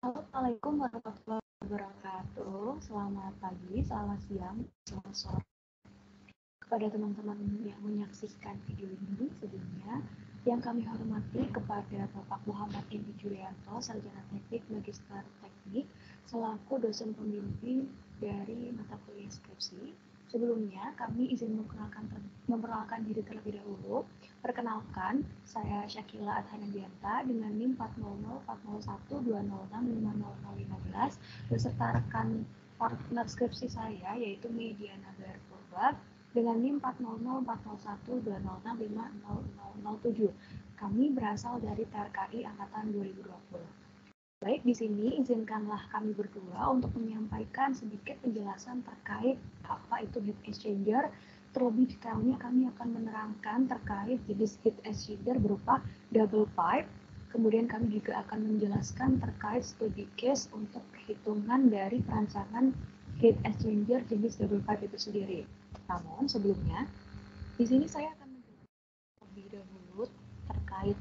Assalamualaikum warahmatullahi wabarakatuh. Selamat pagi, selamat siang, selamat sore kepada teman-teman yang menyaksikan video ini. Sebelumnya, yang kami hormati kepada Bapak Muhammad Indi Julianto, Sarjana Teknik Magister Teknik, selaku dosen pembimbing dari mata kuliah skripsi. Sebelumnya, kami izin memperkenalkan diri terlebih dahulu. Perkenalkan, saya Syakila Adhanandianta dengan NIM 4004012065015 beserta rekan partner skripsi saya yaitu Mediana Garpurba dengan NIM 4004012065007. Kami berasal dari TRKI Angkatan 2020. Baik, di sini izinkanlah kami berdua untuk menyampaikan sedikit penjelasan terkait apa itu heat exchanger. Terlebih detailnya kami akan menerangkan terkait jenis heat exchanger berupa double pipe. Kemudian kami juga akan menjelaskan terkait studi case untuk perhitungan dari perancangan heat exchanger jenis double pipe itu sendiri. Namun sebelumnya, di sini saya akan menjelaskan terlebih dahulu terkait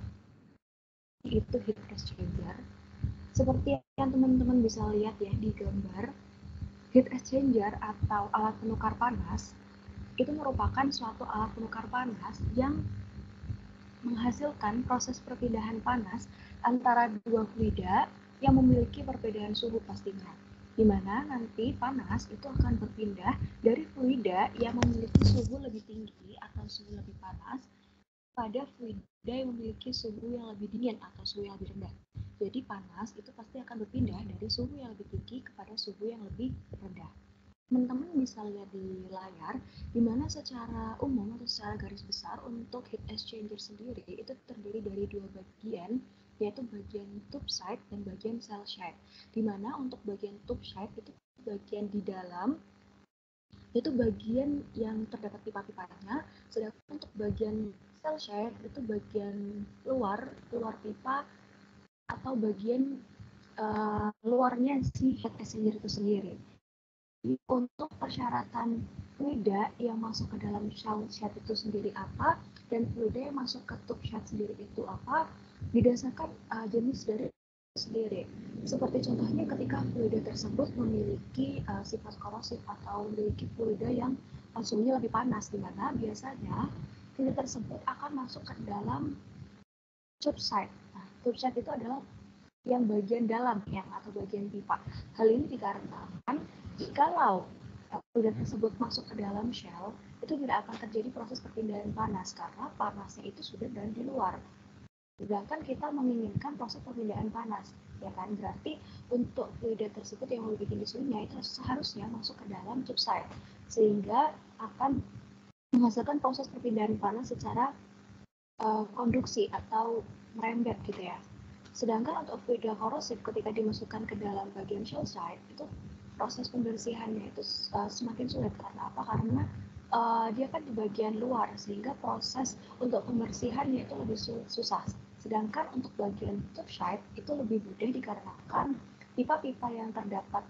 itu heat exchanger. Seperti yang teman-teman bisa lihat ya di gambar, heat exchanger atau alat penukar panas itu merupakan suatu alat penukar panas yang menghasilkan proses perpindahan panas antara dua fluida yang memiliki perbedaan suhu pastinya, di mana nanti panas itu akan berpindah dari fluida yang memiliki suhu lebih tinggi atau suhu lebih panas pada fluida yang memiliki suhu yang lebih dingin atau suhu yang lebih rendah. Jadi panas itu pasti akan berpindah dari suhu yang lebih tinggi kepada suhu yang lebih rendah. Teman-teman bisa lihat di layar, di mana secara umum atau secara garis besar untuk heat exchanger sendiri itu terdiri dari dua bagian, yaitu bagian tube side dan bagian cell side. Di mana untuk bagian tube side itu bagian di dalam, itu bagian yang terdapat pipa-pipanya, sedangkan untuk bagian cell side itu bagian luar pipa atau bagian luarnya si heat exchanger itu sendiri. Untuk persyaratan fluida yang masuk ke dalam cell shed itu sendiri apa dan fluida yang masuk ke tube shed sendiri itu apa didasarkan jenis dari sendiri. Seperti contohnya ketika fluida tersebut memiliki sifat korosif atau memiliki fluida yang suhunya lebih panas, di mana biasanya fluida tersebut akan masuk ke dalam tube side. Nah, tube side itu adalah yang bagian dalam yang atau bagian pipa. Hal ini dikarenakan jikalau fluida tersebut masuk ke dalam shell, itu tidak akan terjadi proses perpindahan panas karena panasnya itu sudah berada di luar. Sedangkan kita menginginkan proses perpindahan panas, ya kan? Berarti untuk fluida tersebut yang lebih tinggi suhunya itu seharusnya masuk ke dalam tube side, sehingga akan menghasilkan proses perpindahan panas secara konduksi atau merembet gitu ya. Sedangkan untuk fluida korosif ketika dimasukkan ke dalam bagian shell side itu proses pembersihannya itu semakin sulit karena apa? Karena dia kan di bagian luar sehingga proses untuk pembersihannya itu lebih susah. Sedangkan untuk bagian tube side itu lebih mudah dikarenakan pipa-pipa yang terdapat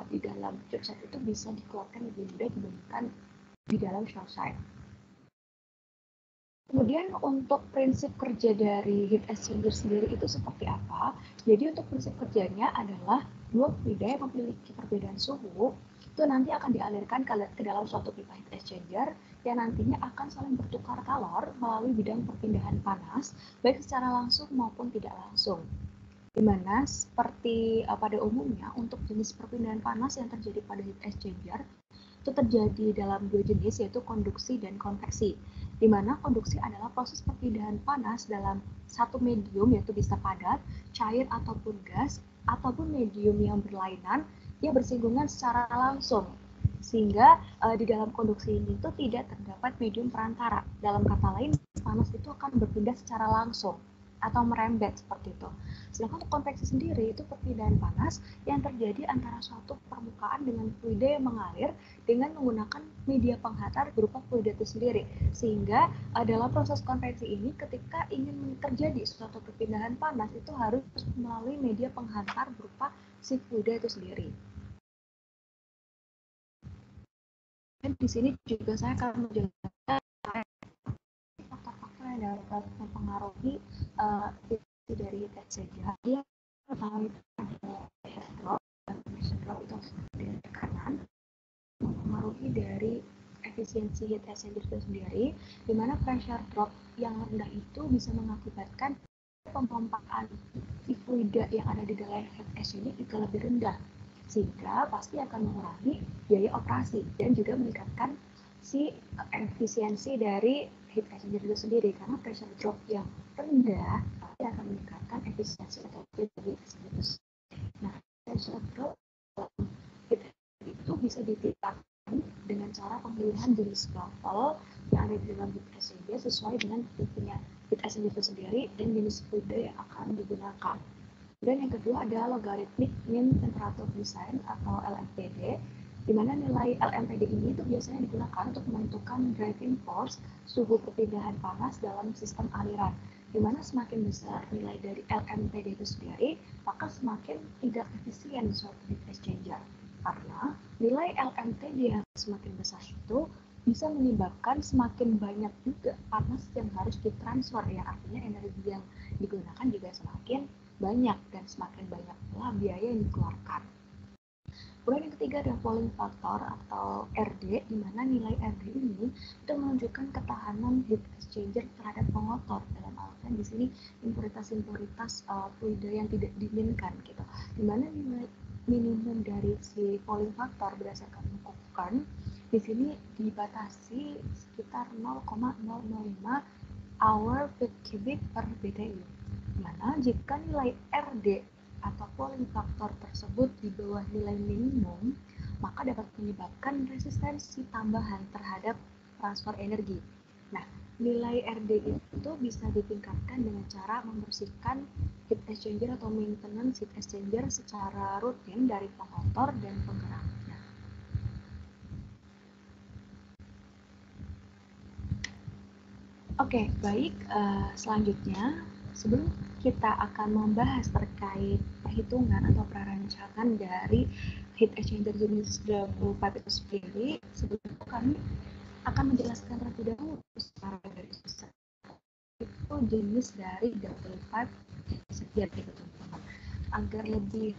di dalam tube side itu bisa dikeluarkan lebih mudah dibandingkan di dalam shell side. Kemudian untuk prinsip kerja dari heat exchanger sendiri itu seperti apa? Jadi untuk prinsip kerjanya adalah dua fluida yang memiliki perbedaan suhu itu nanti akan dialirkan ke dalam suatu pipa heat exchanger yang nantinya akan saling bertukar kalor melalui bidang perpindahan panas baik secara langsung maupun tidak langsung. Dimana seperti pada umumnya untuk jenis perpindahan panas yang terjadi pada heat exchanger itu terjadi dalam dua jenis yaitu konduksi dan konveksi. Di mana konduksi adalah proses perpindahan panas dalam satu medium yaitu bisa padat, cair ataupun gas ataupun medium yang berlainan yang bersinggungan secara langsung. Sehingga di dalam konduksi ini itu tidak terdapat medium perantara. Dalam kata lain, panas itu akan berpindah secara langsung atau merembet seperti itu. Sedangkan untuk konveksi sendiri itu perpindahan panas yang terjadi antara suatu permukaan dengan fluida yang mengalir dengan menggunakan media penghantar berupa fluida itu sendiri. Sehingga dalam proses konveksi ini ketika ingin terjadi suatu perpindahan panas itu harus melalui media penghantar berupa si fluida itu sendiri. Dan di sini juga saya akan menjelaskan faktor-faktor yang dapat mempengaruhi dari heat exchanger. Yang pertama itu adalah dari efisiensi heat exchanger itu sendiri, di mana pressure drop yang rendah itu bisa mengakibatkan pemompaan si fluida yang ada di dalam heat exchanger itu lebih rendah, sehingga pasti akan mengurangi biaya operasi dan juga meningkatkan si efisiensi dari heat exchanger itu sendiri, karena pressure drop yang rendah pasti akan meningkatkan efisiensi atau dari exchanger. Nah, pressure drop itu bisa ditingkatkan dengan cara pemilihan jenis gavel yang ada di dalam heat exchanger sesuai dengan tipenya heat exchanger itu sendiri dan jenis fluida yang akan digunakan. Dan yang kedua adalah logarithmic mean temperature design atau LMTD, di mana nilai LMTD ini itu biasanya digunakan untuk menentukan driving force suhu perpindahan panas dalam sistem aliran. Di mana semakin besar nilai dari LMTD itu sendiri, maka semakin tidak efisien suatu heat exchanger. Karena nilai LMTD yang semakin besar itu bisa menyebabkan semakin banyak juga panas yang harus ditransfer, ya artinya energi yang digunakan juga semakin banyak dan semakin banyak pula biaya yang dikeluarkan. Kemudian yang ketiga ada polling factor atau RD, di mana nilai RD ini itu menunjukkan ketahanan heat exchanger terhadap pengotor. Dalam artian di sini impuritas-impuritas fluida yang tidak diinginkan gitu. Di mana nilai minimum dari si polling factor berdasarkan Cook Kearns di sini dibatasi sekitar 0,005 hour per cubic per BTU. Mana jika nilai RD atau polling factor tersebut di bawah nilai minimum, maka dapat menyebabkan resistensi tambahan terhadap transfer energi. Nah, nilai RD itu bisa ditingkatkan dengan cara membersihkan heat exchanger atau maintenance heat exchanger secara rutin dari pengotor dan penggeraknya. Oke, baik. Selanjutnya, sebelum kita akan membahas terkait perhitungan atau prarancangan dari heat exchanger jenis double pipe itu sendiri, sebelum itu kami akan menjelaskan terlebih dahulu secara garis besar itu jenis dari double pipe exchanger gitu teman-teman. Agar lebih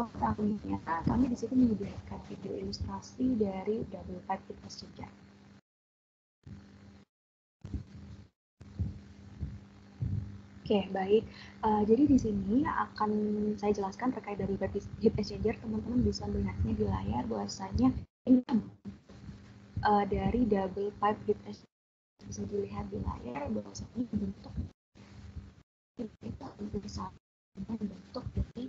mengetahuinya, kami di sini menyediakan video ilustrasi dari double pipe heat exchanger. Oke, baik. Jadi di sini akan saya jelaskan terkait dari heat exchanger. Teman-teman bisa melihatnya di layar bahwasanya ini dari double pipe heat exchanger bisa dilihat di layar bahwasanya bentuk itu hampir sama dengan bentuk dari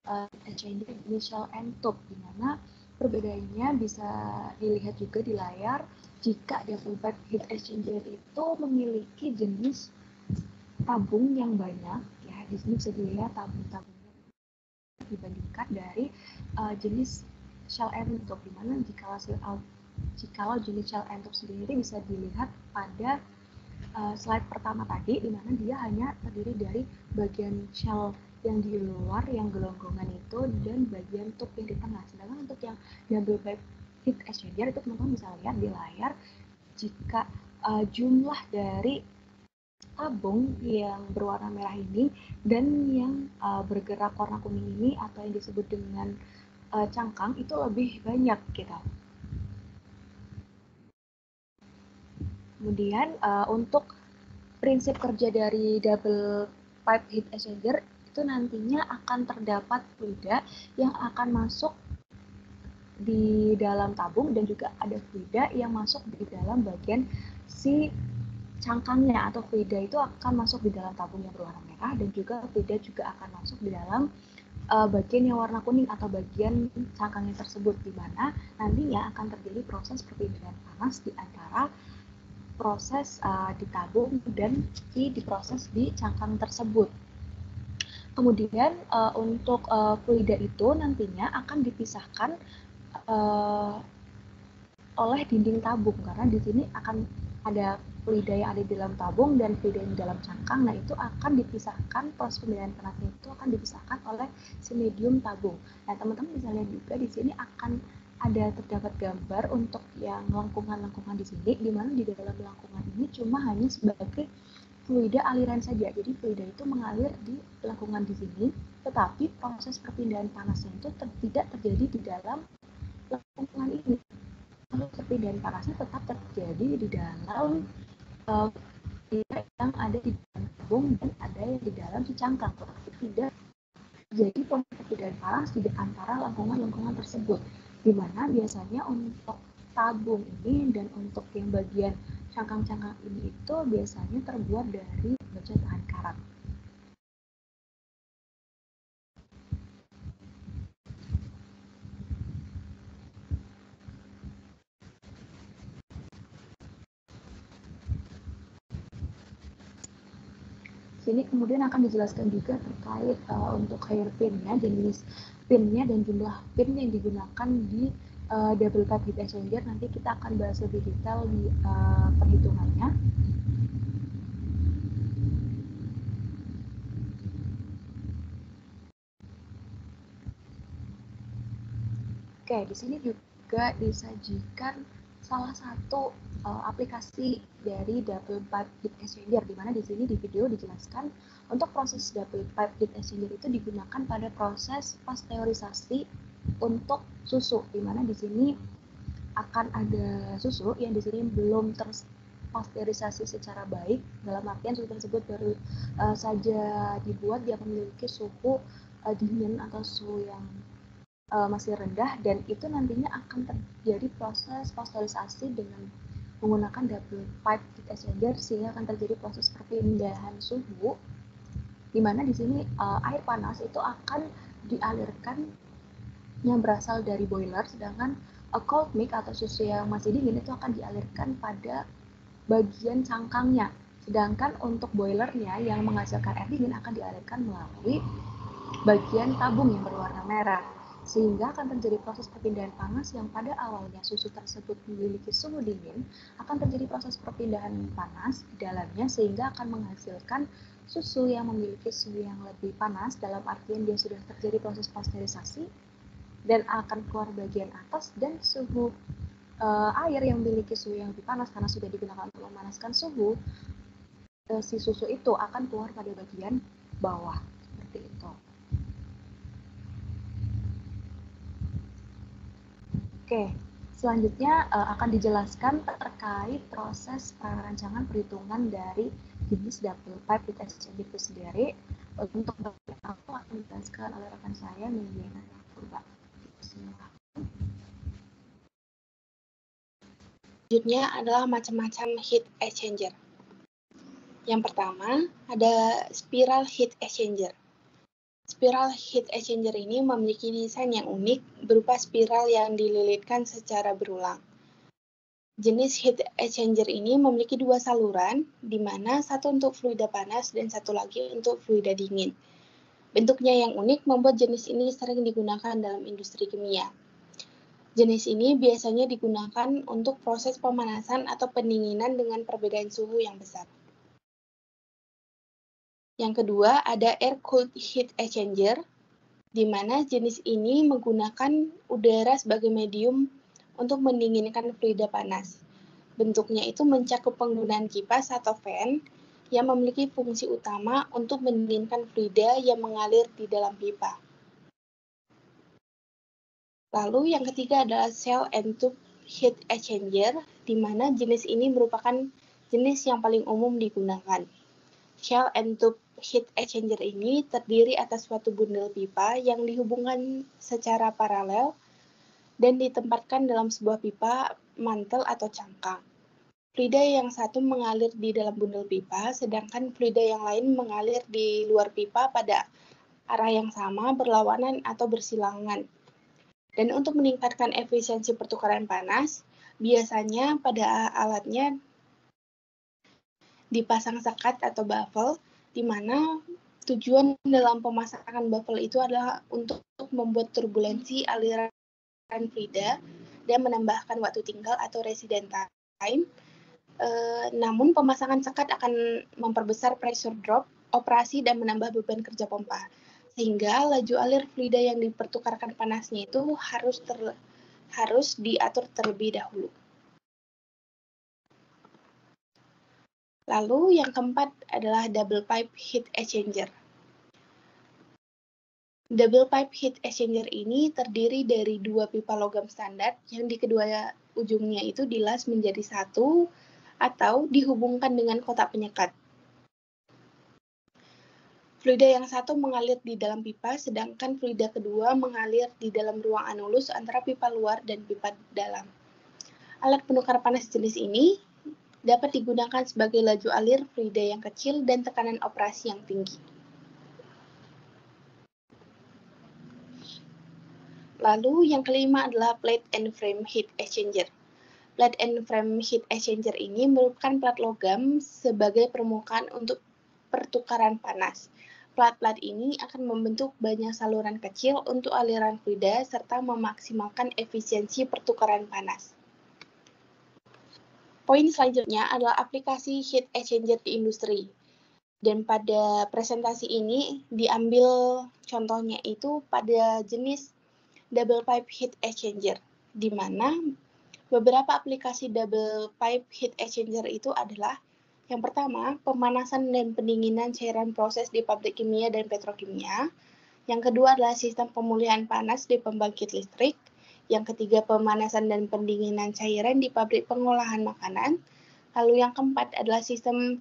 heat exchanger initial end tube, di mana perbedaannya bisa dilihat juga di layar jika double pipe heat exchanger itu memiliki jenis tabung yang banyak, ya di sini bisa dilihat tabung-tabungnya dibandingkan dari jenis shell end tube, di mana jikalau jenis shell end tube sendiri bisa dilihat pada slide pertama tadi, di mana dia hanya terdiri dari bagian shell yang di luar yang gelonggongan itu dan bagian tube yang di tengah. Sedangkan untuk yang double pipe heat exchanger itu teman-teman bisa lihat di layar jika jumlah dari tabung yang berwarna merah ini dan yang bergerak warna kuning ini atau yang disebut dengan cangkang itu lebih banyak gitu. Kemudian untuk prinsip kerja dari double pipe heat exchanger itu nantinya akan terdapat fluida yang akan masuk di dalam tabung dan juga ada fluida yang masuk di dalam bagian si cangkangnya, atau fluida itu akan masuk di dalam tabung yang berwarna merah dan juga fluida juga akan masuk di dalam bagian yang warna kuning atau bagian cangkangnya tersebut, di mana nantinya akan terjadi proses perpindahan panas di antara proses di tabung dan diproses di cangkang tersebut. Kemudian untuk fluida itu nantinya akan dipisahkan oleh dinding tabung, karena di sini akan ada fluida yang ada di dalam tabung dan fluida yang di dalam cangkang. Nah, itu akan dipisahkan, proses pemilihan panasnya itu akan dipisahkan oleh si medium tabung. Nah, teman-teman bisa lihat juga di sini akan ada terdapat gambar untuk yang lengkungan-lengkungan di sini, di mana di dalam lengkungan ini cuma hanya sebagai fluida aliran saja. Jadi fluida itu mengalir di lengkungan di sini, tetapi proses perpindahan panasnya itu tidak terjadi di dalam lengkungan ini. seperti dari panasnya tetap terjadi di dalam yang ada di dalam tabung dan ada yang di dalam si cangkang. Tetapi tidak jadi perbedaan panas di antara lengkungan-lengkungan tersebut, di mana biasanya untuk tabung ini dan untuk yang bagian cangkang-cangkang ini itu biasanya terbuat dari baja tahan karat. Sini kemudian akan dijelaskan juga terkait untuk hairpin-nya, jenis pinnya dan jumlah pin yang digunakan di double pipe heat exchanger. Nanti kita akan bahas lebih detail di perhitungannya. Oke, di sini juga disajikan salah satu aplikasi dari double pipe heat exchanger, di mana di sini di video dijelaskan untuk proses double pipe heat exchanger itu digunakan pada proses pasteurisasi untuk susu, di mana di sini akan ada susu yang di sini belum terpasteurisasi secara baik, dalam artian susu tersebut baru saja dibuat, dia memiliki suhu dingin atau suhu yang masih rendah, dan itu nantinya akan terjadi proses pasteurisasi dengan menggunakan double pipe heat exchanger, sehingga akan terjadi proses perpindahan suhu, di mana di sini air panas itu akan dialirkan yang berasal dari boiler, sedangkan cold milk atau susu yang masih dingin itu akan dialirkan pada bagian cangkangnya, sedangkan untuk boilernya yang menghasilkan air dingin akan dialirkan melalui bagian tabung yang berwarna merah, sehingga akan terjadi proses perpindahan panas yang pada awalnya susu tersebut memiliki suhu dingin, akan terjadi proses perpindahan panas di dalamnya sehingga akan menghasilkan susu yang memiliki suhu yang lebih panas, dalam artian dia sudah terjadi proses pasteurisasi dan akan keluar bagian atas, dan suhu air yang memiliki suhu yang lebih panas karena sudah digunakan untuk memanaskan suhu, si susu itu akan keluar pada bagian bawah, seperti itu. Oke, selanjutnya akan dijelaskan terkait proses perancangan perhitungan dari jenis double pipe heat exchanger itu sendiri. Untuk bagian aku akan dijelaskan oleh rekan saya, Mediana Purba. Selanjutnya adalah macam-macam heat exchanger. Yang pertama ada spiral heat exchanger. Spiral heat exchanger ini memiliki desain yang unik berupa spiral yang dililitkan secara berulang. Jenis heat exchanger ini memiliki dua saluran, di mana satu untuk fluida panas dan satu lagi untuk fluida dingin. Bentuknya yang unik membuat jenis ini sering digunakan dalam industri kimia. Jenis ini biasanya digunakan untuk proses pemanasan atau pendinginan dengan perbedaan suhu yang besar. Yang kedua, ada air-cooled heat exchanger, di mana jenis ini menggunakan udara sebagai medium untuk mendinginkan fluida panas. Bentuknya itu mencakup penggunaan kipas atau fan yang memiliki fungsi utama untuk mendinginkan fluida yang mengalir di dalam pipa. Lalu yang ketiga adalah cell and tube heat exchanger, di mana jenis ini merupakan jenis yang paling umum digunakan. Shell and tube heat exchanger ini terdiri atas suatu bundel pipa yang dihubungkan secara paralel dan ditempatkan dalam sebuah pipa, mantel, atau cangkang. Fluida yang satu mengalir di dalam bundel pipa, sedangkan fluida yang lain mengalir di luar pipa pada arah yang sama, berlawanan, atau bersilangan. Dan untuk meningkatkan efisiensi pertukaran panas, biasanya pada alatnya dipasang sekat atau baffle, di mana tujuan dalam pemasangan baffle itu adalah untuk membuat turbulensi aliran fluida dan menambahkan waktu tinggal atau resident time. Namun pemasangan sekat akan memperbesar pressure drop operasi dan menambah beban kerja pompa, sehingga laju alir fluida yang dipertukarkan panasnya itu harus diatur terlebih dahulu. Lalu yang keempat adalah double pipe heat exchanger. Double pipe heat exchanger ini terdiri dari dua pipa logam standar yang di kedua ujungnya itu dilas menjadi satu atau dihubungkan dengan kotak penyekat. Fluida yang satu mengalir di dalam pipa, sedangkan fluida kedua mengalir di dalam ruang anulus antara pipa luar dan pipa dalam. Alat penukar panas jenis ini dapat digunakan sebagai laju alir fluida yang kecil dan tekanan operasi yang tinggi. Lalu yang kelima adalah plate and frame heat exchanger. Plate and frame heat exchanger ini merupakan plat logam sebagai permukaan untuk pertukaran panas. Plat-plat ini akan membentuk banyak saluran kecil untuk aliran fluida serta memaksimalkan efisiensi pertukaran panas. Poin selanjutnya adalah aplikasi heat exchanger di industri. Dan pada presentasi ini diambil contohnya itu pada jenis double pipe heat exchanger, di mana beberapa aplikasi double pipe heat exchanger itu adalah yang pertama, pemanasan dan pendinginan cairan proses di pabrik kimia dan petrokimia. Yang kedua adalah sistem pemulihan panas di pembangkit listrik. Yang ketiga, pemanasan dan pendinginan cairan di pabrik pengolahan makanan. Lalu yang keempat adalah sistem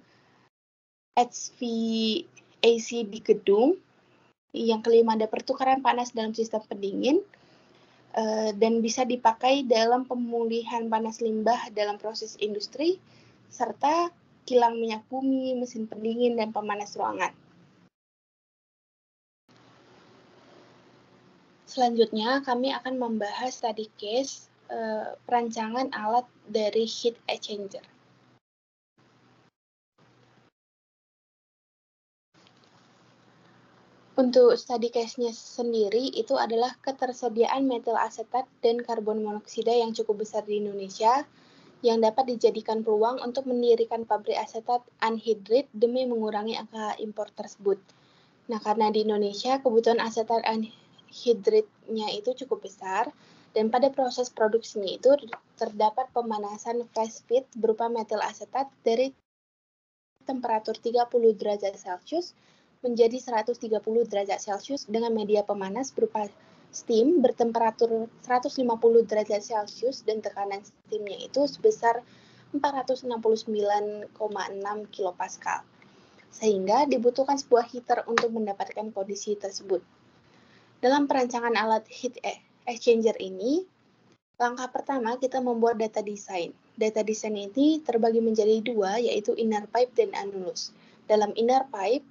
HVAC di gedung. Yang kelima ada pertukaran panas dalam sistem pendingin. Dan bisa dipakai dalam pemulihan panas limbah dalam proses industri, serta kilang minyak bumi, mesin pendingin, dan pemanas ruangan. Selanjutnya, kami akan membahas study case perancangan alat dari heat exchanger. Untuk study case-nya sendiri itu adalah ketersediaan metil asetat dan karbon monoksida yang cukup besar di Indonesia, yang dapat dijadikan peluang untuk mendirikan pabrik asetat anhidrit demi mengurangi angka impor tersebut. Nah, karena di Indonesia kebutuhan asetat anhidritnya itu cukup besar, dan pada proses produksinya itu terdapat pemanasan fast feed berupa metil asetat dari temperatur 30 derajat Celcius menjadi 130 derajat Celcius dengan media pemanas berupa steam bertemperatur 150 derajat Celcius dan tekanan steamnya itu sebesar 469,6 kilopascal. Sehingga dibutuhkan sebuah heater untuk mendapatkan kondisi tersebut. Dalam perancangan alat heat exchanger ini, langkah pertama kita membuat data desain. Data desain ini terbagi menjadi dua, yaitu inner pipe dan annulus. Dalam inner pipe,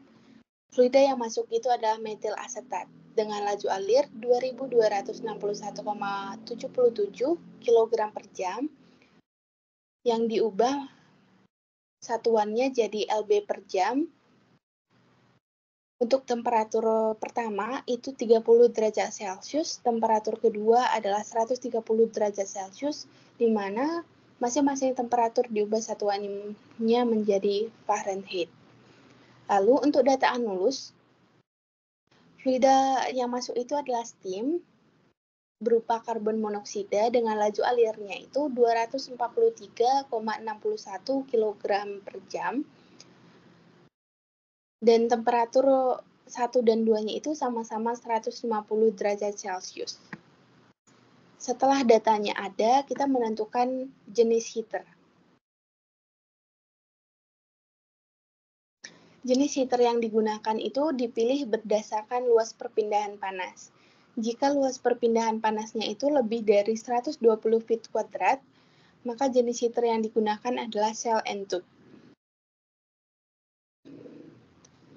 fluida yang masuk itu adalah metil asetat dengan laju alir 2261,77 kg per jam yang diubah satuannya jadi LB per jam. Untuk temperatur pertama itu 30 derajat Celcius, temperatur kedua adalah 130 derajat Celcius, di mana masing-masing temperatur diubah satuannya menjadi Fahrenheit. Lalu untuk data annulus, fluida yang masuk itu adalah steam berupa karbon monoksida dengan laju alirnya itu 243,61 kg per jam. Dan temperatur 1 dan 2-nya itu sama-sama 150 derajat Celcius. Setelah datanya ada, kita menentukan jenis heater. Jenis heater yang digunakan itu dipilih berdasarkan luas perpindahan panas. Jika luas perpindahan panasnya itu lebih dari 120 feet kuadrat, maka jenis heater yang digunakan adalah cell and tube.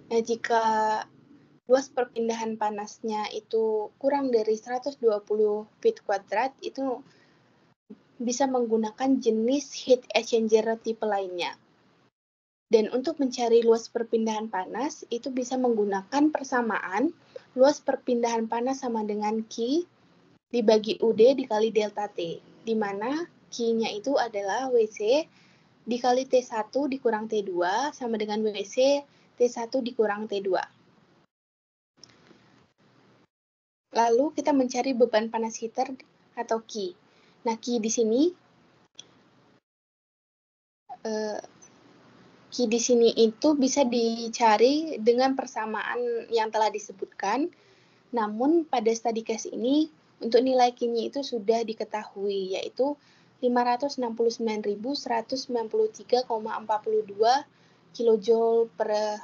Nah, jika luas perpindahan panasnya itu kurang dari 120 feet kuadrat, itu bisa menggunakan jenis heat exchanger tipe lainnya. Dan untuk mencari luas perpindahan panas, itu bisa menggunakan persamaan luas perpindahan panas sama dengan Q dibagi UD dikali delta T, di mana Q-nya itu adalah WC dikali T1 dikurang T2 sama dengan WC T1 dikurang T2. Lalu kita mencari beban panas heater atau Q. Nah, Q di sini itu bisa dicari dengan persamaan yang telah disebutkan. Namun pada study case ini untuk nilai Q-nya itu sudah diketahui, yaitu 569.193,42 kJ per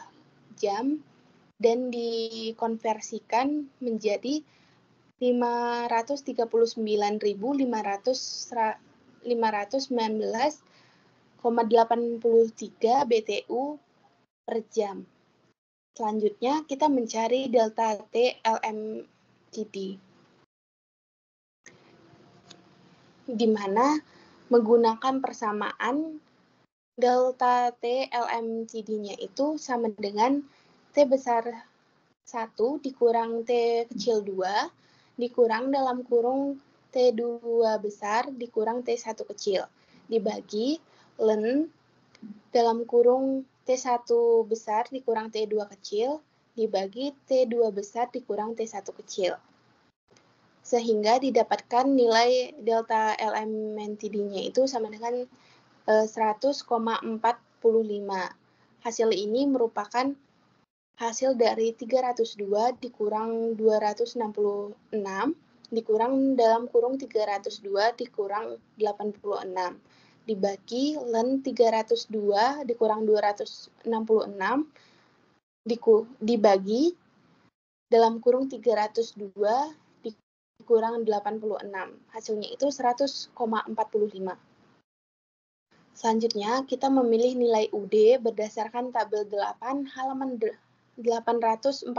jam dan dikonversikan menjadi 539.519,83 BTU per jam. Selanjutnya kita mencari delta T LMTD, di mana menggunakan persamaan delta T LMTD-nya itu sama dengan T besar 1 dikurang T kecil 2 dikurang dalam kurung T2 besar dikurang T1 kecil dibagi ln dalam kurung T1 besar dikurang T2 kecil dibagi T2 besar dikurang T1 kecil. Sehingga didapatkan nilai delta LMTD-nya itu sama dengan 100,45. Hasil ini merupakan hasil dari 302 dikurang 266 dikurang dalam kurung 302 dikurang 86 dibagi ln 302 dikurang 266 dibagi dalam kurung 302 dikurang 86. Hasilnya itu 100,45. Selanjutnya, kita memilih nilai UD berdasarkan tabel 8 halaman 840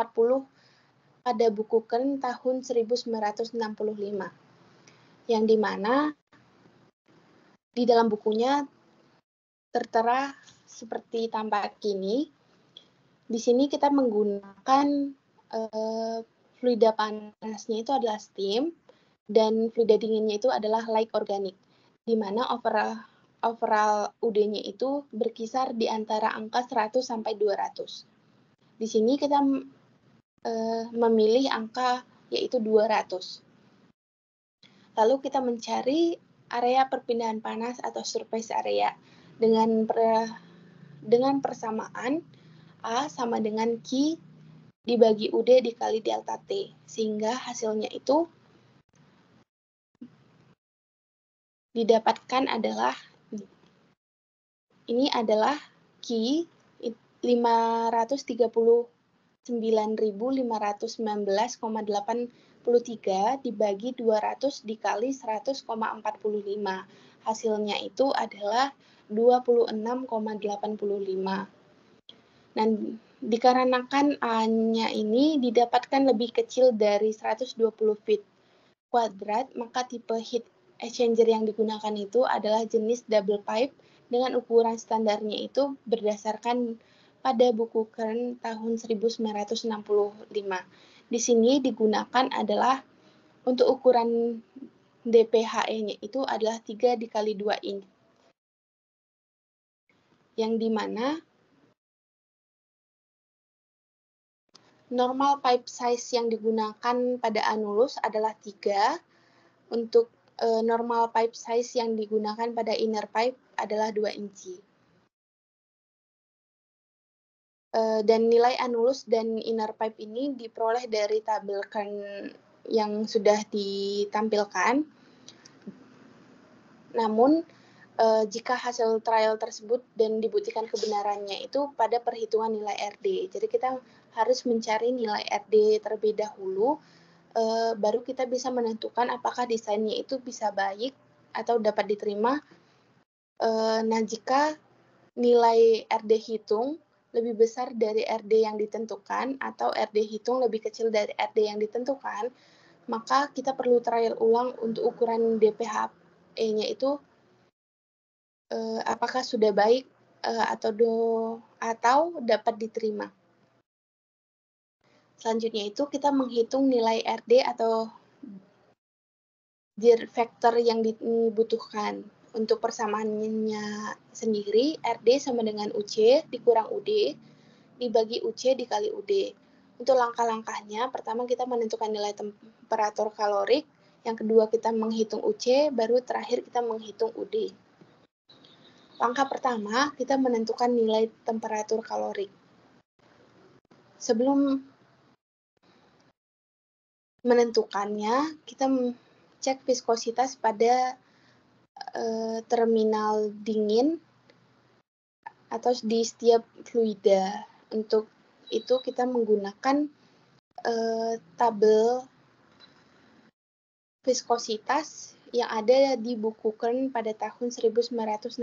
pada buku Kern tahun 1965. Yang dimana di dalam bukunya tertera seperti tampak ini. Di sini kita menggunakan fluida panasnya itu adalah steam dan fluida dinginnya itu adalah like organic, di mana overall UD-nya itu berkisar di antara angka 100 sampai 200. Di sini kita memilih angka yaitu 200. Lalu kita mencari area perpindahan panas atau surface area dengan persamaan A sama dengan Q dibagi UD dikali delta T, sehingga hasilnya itu didapatkan adalah ini adalah Q 539.519,83 dibagi 200 dikali 100,45. Hasilnya itu adalah 26,85. Dan dikarenakan A-nya ini didapatkan lebih kecil dari 120 feet kuadrat, maka tipe heat exchanger yang digunakan itu adalah jenis double pipe dengan ukuran standarnya itu berdasarkan pada buku Kern tahun 1965. Di sini digunakan adalah untuk ukuran DPHE-nya itu adalah 3 dikali 2 inch. Yang dimana normal pipe size yang digunakan pada anulus adalah 3. Untuk normal pipe size yang digunakan pada inner pipe adalah 2 inci. Dan nilai anulus dan inner pipe ini diperoleh dari tabel Kern yang sudah ditampilkan. Namun, jika hasil trial tersebut dan dibuktikan kebenarannya itu pada perhitungan nilai RD. Jadi kita harus mencari nilai RD terlebih dahulu, baru kita bisa menentukan apakah desainnya itu bisa baik atau dapat diterima. Nah, jika nilai RD hitung lebih besar dari RD yang ditentukan atau RD hitung lebih kecil dari RD yang ditentukan, maka kita perlu trial ulang untuk ukuran DPHE-nya itu apakah sudah baik atau dapat diterima. Selanjutnya itu kita menghitung nilai RD atau dir factor yang dibutuhkan. Untuk persamaannya sendiri, RD sama dengan UC dikurang UD, dibagi UC dikali UD. Untuk langkah-langkahnya, pertama kita menentukan nilai temperatur kalorik, yang kedua kita menghitung UC, baru terakhir kita menghitung UD. Langkah pertama, kita menentukan nilai temperatur kalorik. Sebelum menentukannya, kita cek viskositas pada terminal dingin atau di setiap fluida. Untuk itu kita menggunakan tabel viskositas yang ada di buku Kern pada tahun 1966.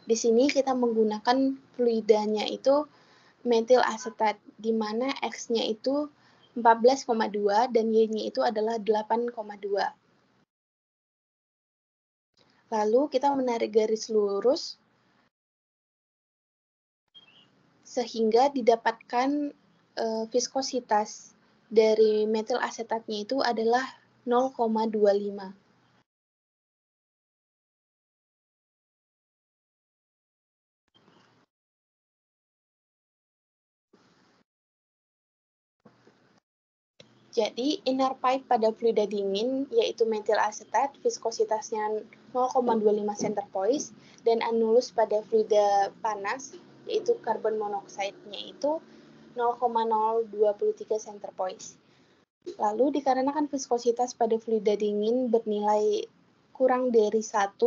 Di sini kita menggunakan fluidanya itu metil asetat, di mana X-nya itu 14,2 dan Y-nya itu adalah 8,2. Lalu kita menarik garis lurus sehingga didapatkan viskositas dari metil asetatnya itu adalah 0,25. Jadi, inner pipe pada fluida dingin, yaitu metil asetat, viskositasnya 0,25 center poise, dan annulus pada fluida panas, yaitu karbon monoksida-nya itu 0,023 center poise. Lalu, dikarenakan viskositas pada fluida dingin bernilai kurang dari 1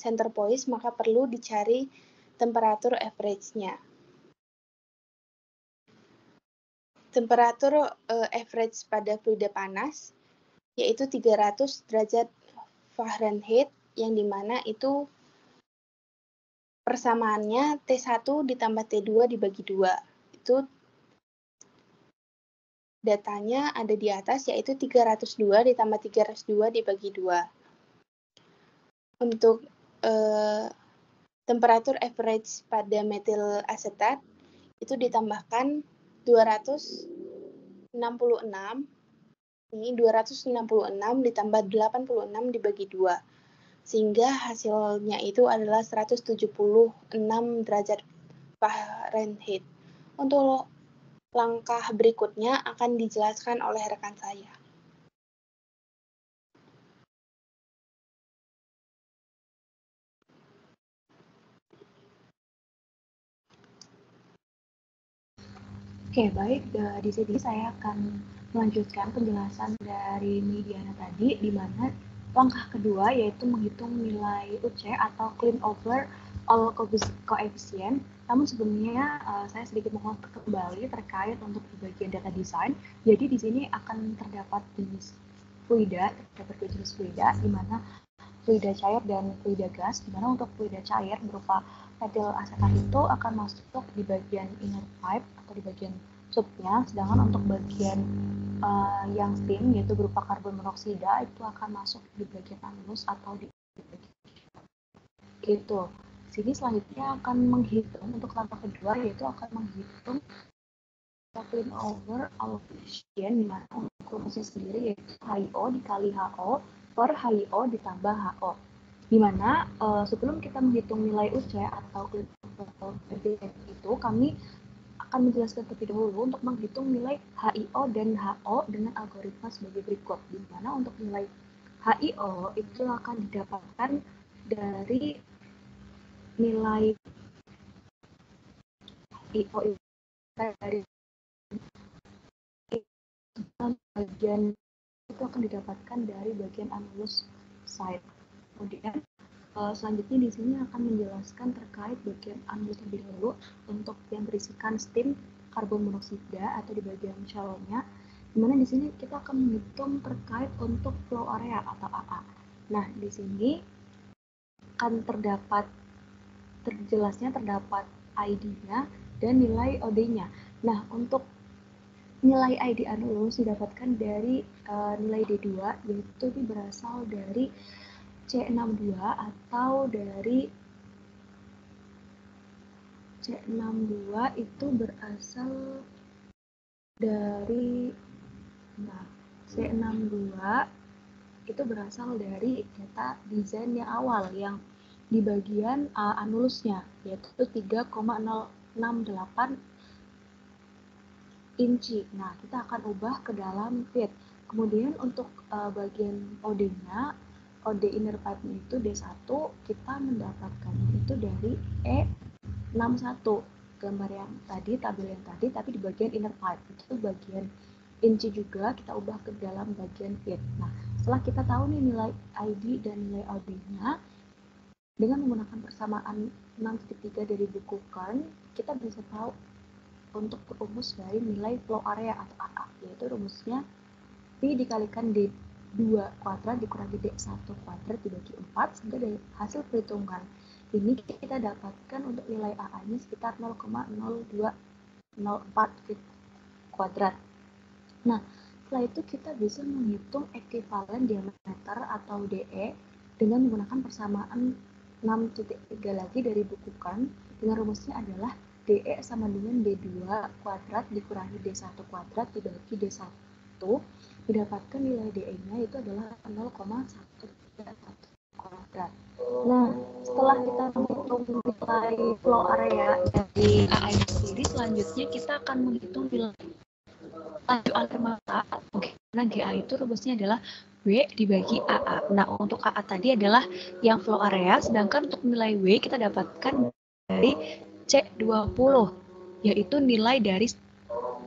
center poise, maka perlu dicari temperatur average-nya. Temperatur average pada fluida panas yaitu 300 derajat Fahrenheit, yang dimana itu persamaannya T1 ditambah T2 dibagi 2. Itu datanya ada di atas, yaitu 302 ditambah 302 dibagi 2. Untuk temperatur average pada metil asetat itu ditambahkan 266. Ini 266 ditambah 86 dibagi 2. Sehingga hasilnya itu adalah 176 derajat Fahrenheit. Untuk langkah berikutnya akan dijelaskan oleh rekan saya. Oke, baik. Di sini saya akan melanjutkan penjelasan dari Mediana tadi, di mana langkah kedua yaitu menghitung nilai UC atau clean over all coefficient. Namun sebelumnya saya sedikit mohon kembali terkait untuk di bagian data design. Jadi di sini akan terdapat jenis fluida, terdapat dua jenis fluida, di mana fluida cair dan fluida gas, di mana untuk fluida cair berupa metil asetat itu akan masuk di bagian inner pipe atau di bagian subnya, sedangkan untuk bagian yang steam yaitu berupa karbon monoksida itu akan masuk di bagian annulus atau di bagian gitu. Sini selanjutnya akan menghitung untuk langkah kedua yaitu akan menghitung clean over all coefficient, di mana untuk rumusnya sendiri yaitu HIO dikali HO per HIO ditambah HO. Di mana sebelum kita menghitung nilai UC atau clean over coefficient itu, kami akan menjelaskan terlebih dahulu untuk menghitung nilai HIO dan HO dengan algoritma sebagai berikut. Di mana untuk nilai HIO itu akan didapatkan dari nilai HIO dari bagian itu akan didapatkan dari bagian annulus side. Kemudian selanjutnya di sini akan menjelaskan terkait bagian annulus lebih dahulu untuk yang berisikan steam karbon monoksida atau di bagian shell-nya, dimana di sini kita akan menghitung terkait untuk flow area atau AA. Nah, di sini akan terdapat ID-nya dan nilai OD-nya. Nah, untuk nilai ID annulus didapatkan dari nilai D2, yaitu ini berasal dari C62 atau dari C62 itu berasal dari C62 itu berasal dari data desain yang awal yang di bagian annulusnya yaitu 3,068 inci. Nah, kita akan ubah ke dalam feet. Kemudian untuk bagian OD-nya, OD inner pipe itu D1, kita mendapatkannya itu dari E61. Gambar yang tadi, tabel yang tadi, tapi di bagian inner pipe. Itu bagian inci juga kita ubah ke dalam bagian feet. Nah, setelah kita tahu nih nilai ID dan nilai OB-nya, dengan menggunakan persamaan 6.3 dari buku Kern, kita bisa tahu untuk rumus dari nilai flow area atau AA, yaitu rumusnya P dikalikan D2 kuadrat dikurangi D1 kuadrat dibagi 4, sehingga dari hasil perhitungan ini kita dapatkan untuk nilai AA-nya sekitar 0,0204 feet kuadrat. Nah, setelah itu kita bisa menghitung ekuivalen diameter atau DE dengan menggunakan persamaan 6.3 lagi dari buku Kern, dengan rumusnya adalah DE sama dengan D2 kuadrat dikurangi D1 kuadrat dibagi D1, didapatkan nilai DE-nya itu adalah 0,131 kuadrat. Nah, setelah kita menghitung nilai flow area dari AA sendiri, selanjutnya kita akan menghitung nilai laju alir mata. Nah, GA itu rumusnya adalah W dibagi AA. Nah, untuk AA tadi adalah yang flow area, sedangkan untuk nilai W kita dapatkan dari C20, yaitu nilai dari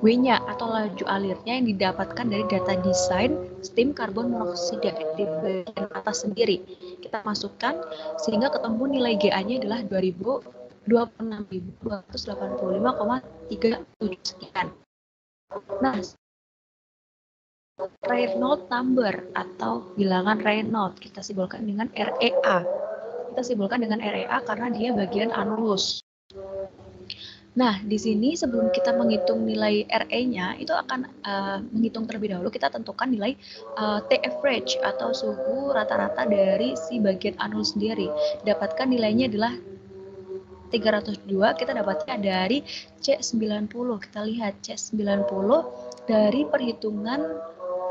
W-nya atau laju alirnya yang didapatkan dari data desain steam karbon monoksida di bagian atas sendiri. Kita masukkan sehingga ketemu nilai GA-nya adalah 26.285,37 sekian. Nah, Reynolds number atau bilangan Reynolds kita simbolkan dengan REA. Kita simbolkan dengan REA karena dia bagian anulus. Nah, di sini sebelum kita menghitung nilai RE-nya, itu akan menghitung terlebih dahulu, kita tentukan nilai T average atau suhu rata-rata dari si bagian anulus sendiri. Dapatkan nilainya adalah 302, kita dapatkan dari C90. Kita lihat C90 dari perhitungan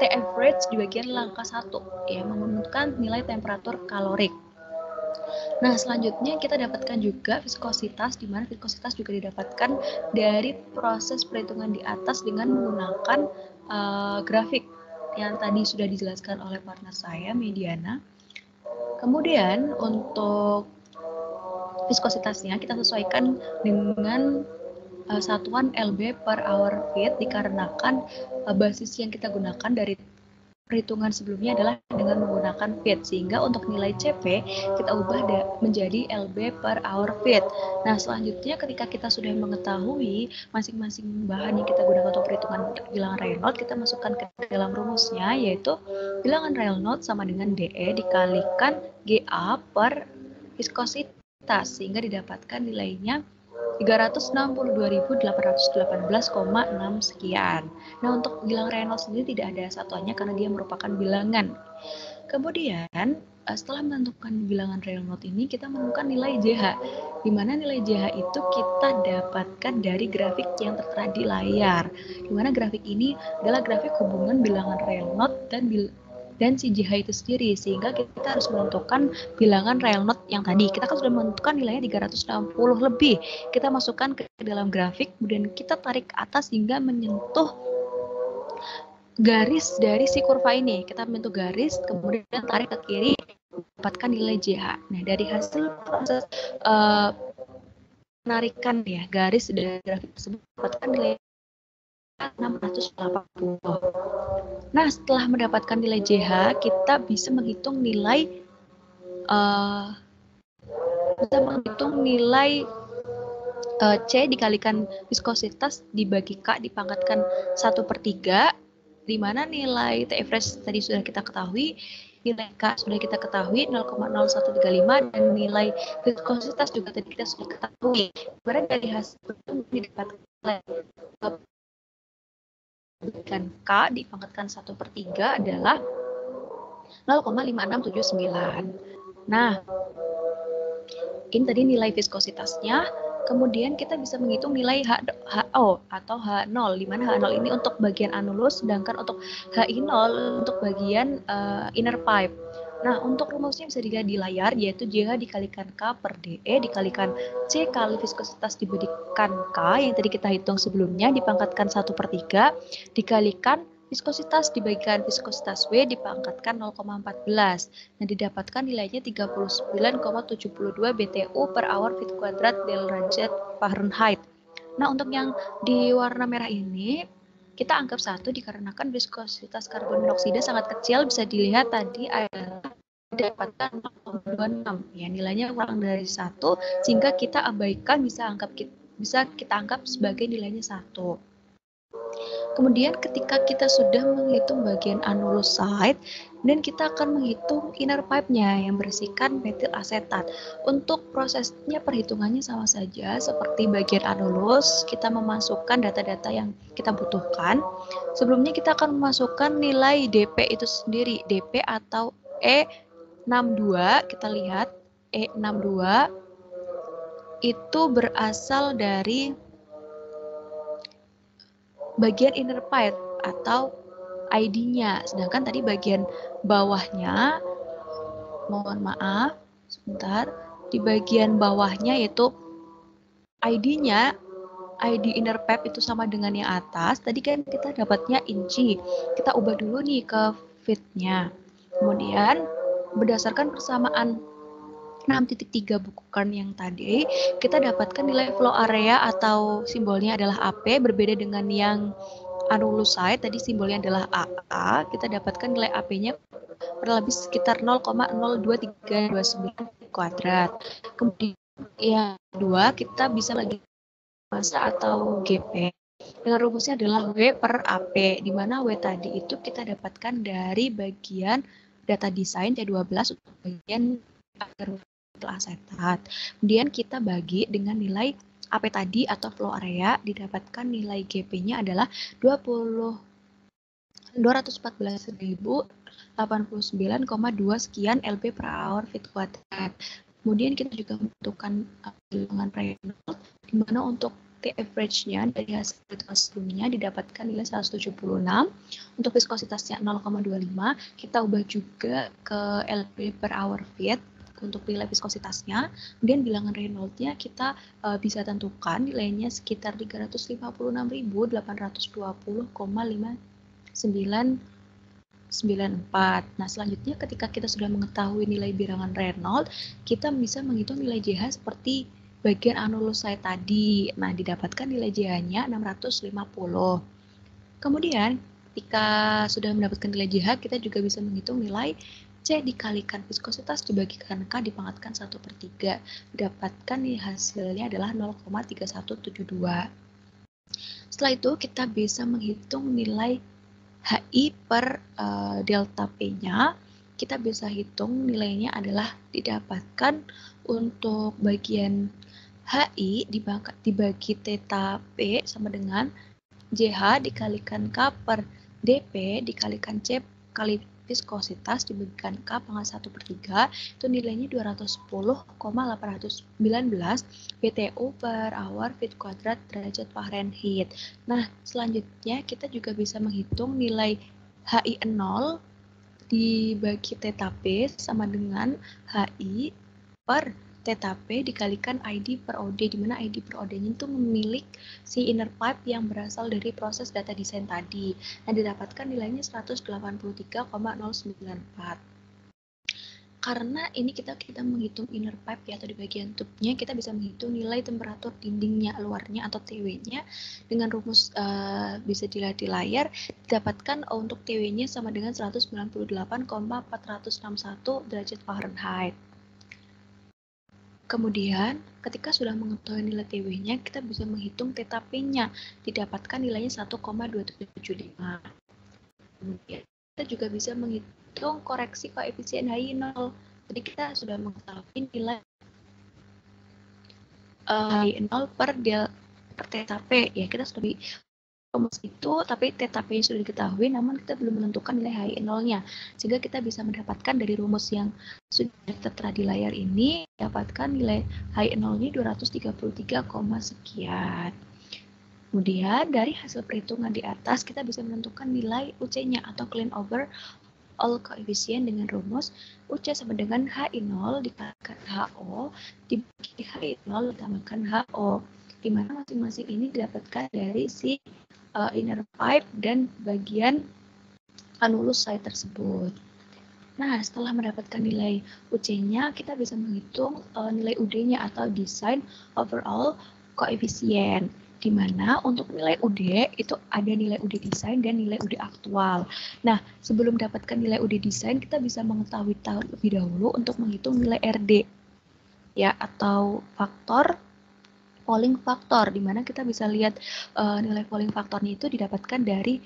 T average di bagian langkah 1, ya, menentukan nilai temperatur kalorik. Nah, selanjutnya kita dapatkan juga viskositas, di mana viskositas juga didapatkan dari proses perhitungan di atas dengan menggunakan grafik yang tadi sudah dijelaskan oleh partner saya, Mediana. Kemudian untuk viskositasnya kita sesuaikan dengan satuan LB per hour feet, dikarenakan basis yang kita gunakan dari perhitungan sebelumnya adalah dengan menggunakan feet, sehingga untuk nilai CP kita ubah menjadi LB per hour feet. Nah, selanjutnya ketika kita sudah mengetahui masing-masing bahan yang kita gunakan untuk perhitungan bilangan Reynolds, kita masukkan ke dalam rumusnya, yaitu bilangan Reynolds sama dengan DE dikalikan GA per viskositas, sehingga didapatkan nilainya 362.818,6 sekian. Nah, untuk bilangan Reynolds sendiri tidak ada satuannya karena dia merupakan bilangan. Kemudian, setelah menentukan bilangan Reynolds ini, kita menemukan nilai JH, di mana nilai JH itu kita dapatkan dari grafik yang tertera di layar, di mana grafik ini adalah grafik hubungan bilangan Reynolds dan si JH itu sendiri, sehingga kita harus menentukan bilangan Reynolds yang tadi. Kita kan sudah menentukan nilainya 360 lebih. Kita masukkan ke dalam grafik, kemudian kita tarik ke atas hingga menyentuh garis dari si kurva ini. Kita bentuk garis, kemudian tarik ke kiri, dapatkan nilai JH. Nah, dari hasil proses penarikan ya garis dari grafik tersebut, dapatkan nilai 680. Nah, setelah mendapatkan nilai JH, kita bisa menghitung nilai C dikalikan viskositas dibagi K dipangkatkan 1/3, di mana nilai T average tadi sudah kita ketahui, nilai K sudah kita ketahui 0,0135, dan nilai viskositas juga tadi kita sudah ketahui. Kemudian dari hasil itu didapatkan K dipangkatkan 1/3 adalah 0,5679. Nah, ini tadi nilai viskositasnya. Kemudian kita bisa menghitung nilai HO atau H0, di mana H0 ini untuk bagian anulus, sedangkan untuk HI0 untuk bagian inner pipe. Nah, untuk rumusnya bisa dilihat di layar, yaitu JH dikalikan K per DE dikalikan C kali viskositas diberikan K yang tadi kita hitung sebelumnya, dipangkatkan 1/3, dikalikan viskositas dibagikan viskositas W dipangkatkan 0,14. Nah, didapatkan nilainya 39,72 BTU per hour feet kuadrat Celsius Fahrenheit. Nah, untuk yang di warna merah ini kita anggap 1 dikarenakan viskositas karbon monoksida sangat kecil, bisa dilihat tadi adalah didapatkan 0,26 ya, nilainya kurang dari 1 sehingga kita abaikan, bisa kita anggap sebagai nilainya 1. Kemudian ketika kita sudah menghitung bagian anulus site, dan kita akan menghitung inner pipe-nya yang berisikan metil asetat. Untuk prosesnya perhitungannya sama saja seperti bagian anulus, kita memasukkan data-data yang kita butuhkan. Sebelumnya kita akan memasukkan nilai DP itu sendiri, DP atau E62, kita lihat E62 itu berasal dari bagian inner pipe atau ID-nya, sedangkan tadi bagian bawahnya, mohon maaf, sebentar, di bagian bawahnya yaitu ID-nya, ID inner pipe itu sama dengan yang atas, tadi kan kita dapatnya inci, kita ubah dulu nih ke feet-nya, kemudian berdasarkan persamaan 6.3 bukukan yang tadi, kita dapatkan nilai flow area atau simbolnya adalah AP, berbeda dengan yang anulus site, tadi simbolnya adalah AA, kita dapatkan nilai AP-nya kurang lebih sekitar 0,02329 kuadrat. Kemudian yang kedua, kita bisa lagi massa atau GP. Dengan rumusnya adalah W per AP, di mana W tadi itu kita dapatkan dari bagian data desain T12 untuk bagian asetat. Kemudian kita bagi dengan nilai AP tadi atau flow area, didapatkan nilai GP-nya adalah 214.089,2 sekian LB per hour feet kuadrat. Kemudian kita juga membutuhkan bilangan Reynolds, di mana untuk T average-nya dari hasil perhitungan sebelumnya didapatkan nilai 176, untuk viskositasnya 0,25, kita ubah juga ke LB per hour feet untuk nilai viskositasnya, kemudian bilangan Reynolds-nya kita bisa tentukan nilainya sekitar 356.820,594. Nah, selanjutnya ketika kita sudah mengetahui nilai bilangan Reynolds, kita bisa menghitung nilai JH seperti bagian anulus site tadi. Nah, didapatkan nilai JH-nya 650. Kemudian, ketika sudah mendapatkan nilai JH, kita juga bisa menghitung nilai C dikalikan viskositas dibagikan K dipangkatkan 1/3. Didapatkan hasilnya adalah 0,3172. Setelah itu kita bisa menghitung nilai HI per delta P-nya. Kita bisa hitung nilainya adalah didapatkan untuk bagian HI dibagi theta P sama dengan JH dikalikan K per DP dikalikan C kali viskositas dibagikan K pangkat 1/3, itu nilainya 210,819 BTU per hour feet kuadrat derajat Fahrenheit. Nah, selanjutnya kita juga bisa menghitung nilai HI0 dibagi theta P sama dengan HI per theta P dikalikan ID per OD, di mana ID per OD-nya itu memiliki si inner pipe yang berasal dari proses data desain tadi. Nah, didapatkan nilainya 183,094. Karena ini kita menghitung inner pipe ya, atau di bagian tube-nya, kita bisa menghitung nilai temperatur dindingnya luarnya atau TW-nya dengan rumus bisa dilihat di layar, didapatkan untuk TW-nya sama dengan 198,461 derajat Fahrenheit. Kemudian, ketika sudah mengetahui nilai TW-nya, kita bisa menghitung theta P-nya, didapatkan nilainya 1,275. Kemudian, kita juga bisa menghitung koreksi koefisien HI0. Jadi, kita sudah mengetahui nilai HI0 per theta P. Ya, kita sudah rumus itu, tapi theta P sudah diketahui, namun kita belum menentukan nilai HI0-nya. Sehingga kita bisa mendapatkan dari rumus yang sudah tertera di layar ini, dapatkan nilai HI0-nya 233, sekian. Kemudian dari hasil perhitungan di atas, kita bisa menentukan nilai UC-nya atau clean over all coefficient dengan rumus UC sama dengan HI0 dikalikan HO dibagi HI0 ditambahkan HO, di mana masing-masing ini didapatkan dari si inner pipe dan bagian anulus site tersebut. Nah, setelah mendapatkan nilai UC-nya, kita bisa menghitung nilai UD-nya atau design overall coefficient. di mana untuk nilai UD itu ada nilai UD desain dan nilai UD aktual. Nah, sebelum dapatkan nilai UD desain, kita bisa mengetahui terlebih dahulu untuk menghitung nilai RD, ya, atau faktor polling faktor, di mana kita bisa lihat nilai polling faktornya itu didapatkan dari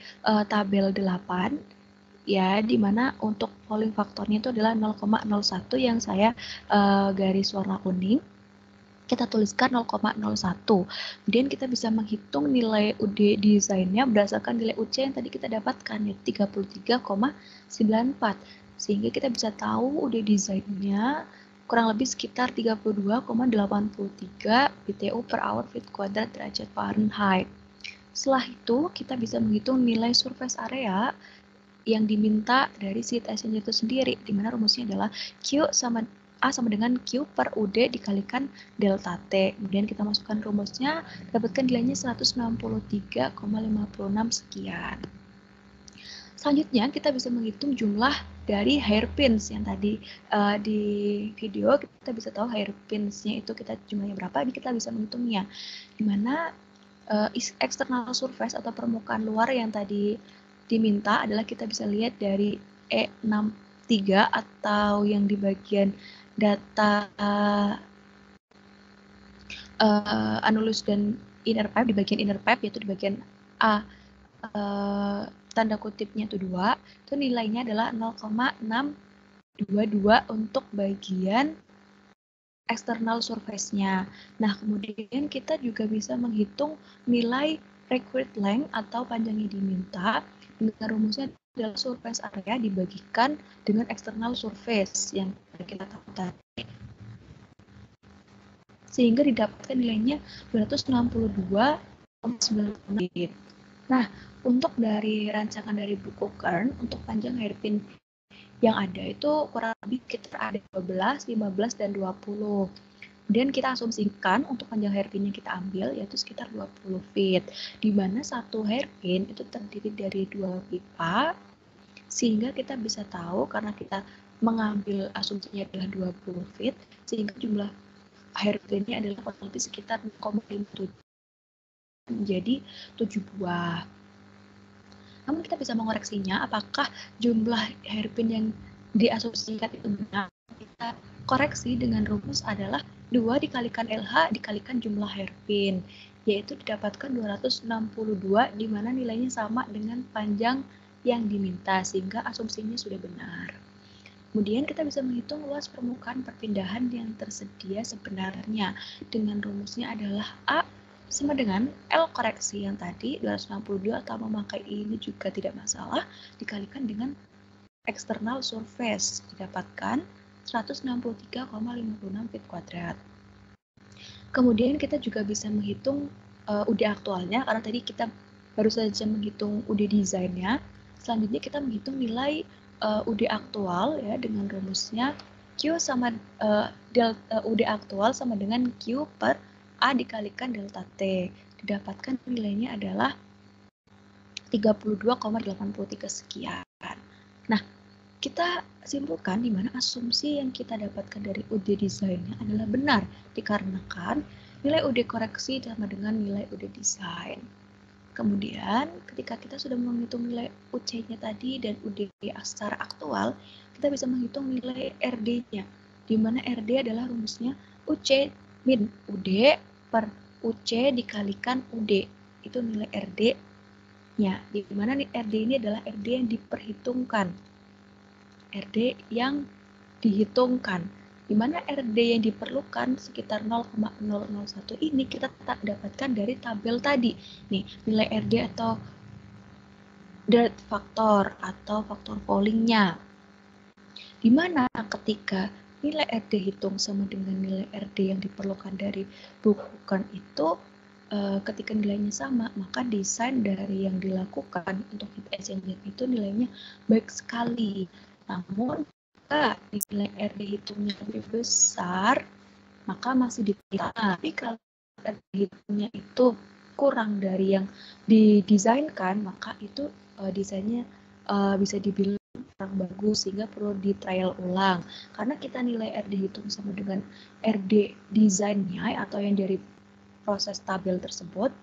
tabel 8, ya, di mana untuk polling faktornya itu adalah 0,01 yang saya garis warna kuning. Kita tuliskan 0,01. Kemudian kita bisa menghitung nilai UD desainnya berdasarkan nilai UC yang tadi kita dapatkan, yaitu 33,94. Sehingga kita bisa tahu UD desainnya kurang lebih sekitar 32,83 BTU per hour feet kuadrat derajat Fahrenheit. Setelah itu, kita bisa menghitung nilai surface area yang diminta dari heat exchanger itu sendiri, di mana rumusnya adalah Q sama A sama dengan Q per UD dikalikan delta T. Kemudian kita masukkan rumusnya, dapatkan nilainya 163,56 sekian. Selanjutnya kita bisa menghitung jumlah dari hairpins yang tadi di video kita bisa tahu hairpinsnya itu kita jumlahnya berapa, ini kita bisa menghitungnya. Di mana external surface atau permukaan luar yang tadi diminta adalah kita bisa lihat dari E63 atau yang di bagian data annulus dan inner pipe, di bagian inner pipe yaitu di bagian A tanda kutipnya itu 2, itu nilainya adalah 0,622 untuk bagian external surface-nya. Nah, kemudian kita juga bisa menghitung nilai required length atau panjang yang diminta dengan rumusnya adalah surface area dibagikan dengan external surface yang kita tahu tadi. Sehingga didapatkan nilainya 262,96. Nah, untuk dari rancangan dari buku Kern, untuk panjang hairpin yang ada itu kurang lebih sekitar ada 12, 15, dan 20. Kemudian kita asumsikan untuk panjang hairpin yang kita ambil yaitu sekitar 20 feet, di mana satu hairpin itu terdiri dari 2 pipa, sehingga kita bisa tahu karena kita mengambil asumsinya adalah 20 feet, sehingga jumlah hairpinnya adalah kurang lebih sekitar 0,57 menjadi 7 buah. Namun kita bisa mengoreksinya apakah jumlah hairpin yang diasumsikan itu benar. Kita koreksi dengan rumus adalah 2 dikalikan LH dikalikan jumlah hairpin, yaitu didapatkan 262, di mana nilainya sama dengan panjang yang diminta, sehingga asumsinya sudah benar. Kemudian kita bisa menghitung luas permukaan perpindahan yang tersedia sebenarnya, dengan rumusnya adalah A sama dengan L koreksi yang tadi 262 atau memakai ini juga tidak masalah, dikalikan dengan external surface, didapatkan 163,56 feet kuadrat. Kemudian kita juga bisa menghitung UD aktualnya, karena tadi kita baru saja menghitung UD desainnya. Selanjutnya kita menghitung nilai UD aktual ya dengan rumusnya Q sama UD aktual sama dengan Q per A dikalikan delta T. Didapatkan nilainya adalah 32,83 sekian. Nah, kita simpulkan di mana asumsi yang kita dapatkan dari UD desainnya adalah benar, dikarenakan nilai UD koreksi sama dengan nilai UD desain. Kemudian, ketika kita sudah menghitung nilai UC-nya tadi dan UD secara aktual, kita bisa menghitung nilai RD-nya, di mana RD adalah rumusnya UC min UD per UC dikalikan UD. Itu nilai RD-nya, di mana RD ini adalah RD yang diperhitungkan. RD yang dihitungkan, di mana RD yang diperlukan sekitar 0,001 ini kita tak dapatkan dari tabel tadi. Nih, nilai RD atau dirt factor atau faktor pollingnya. Di mana ketika nilai RD hitung sama dengan nilai RD yang diperlukan dari buku Kern itu, ketika nilainya sama, maka desain dari yang dilakukan untuk heat exchanger itu nilainya baik sekali. Namun, jika nilai RD hitungnya lebih besar, maka masih diterima. Tapi kalau RD hitungnya itu kurang dari yang didesainkan, maka itu desainnya bisa dibilang kurang bagus, sehingga perlu di trial ulang. Karena kita nilai RD hitung sama dengan RD desainnya atau yang dari proses tabel tersebut,